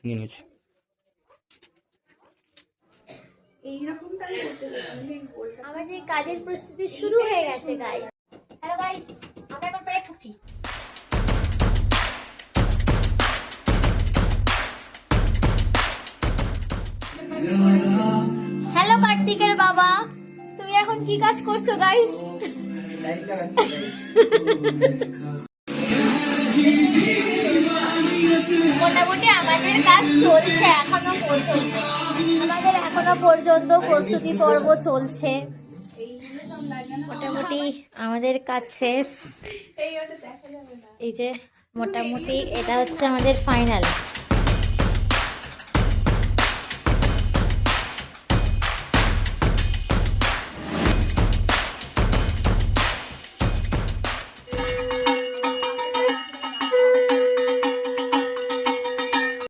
নিয়েছি। আমাদের কাজের প্রস্তুতি শুরু হয়ে গেছে গাইস। হ্যালো গাইস, আমরা এখন প্রায় ঠুকছি। হ্যালো কার্তিকের বাবা, তুমি এখন কি কাজ করছো গাইস? মোটামুটি আমাদের কাজ চলছে এখনো পর্যন্ত। আমাদের এখনো পর্যন্ত প্রস্তুতি পর্ব চলছে। মোটামুটি আমাদের কাজ শেষ। এই যে মোটামুটি এটা হচ্ছে আমাদের ফাইনাল।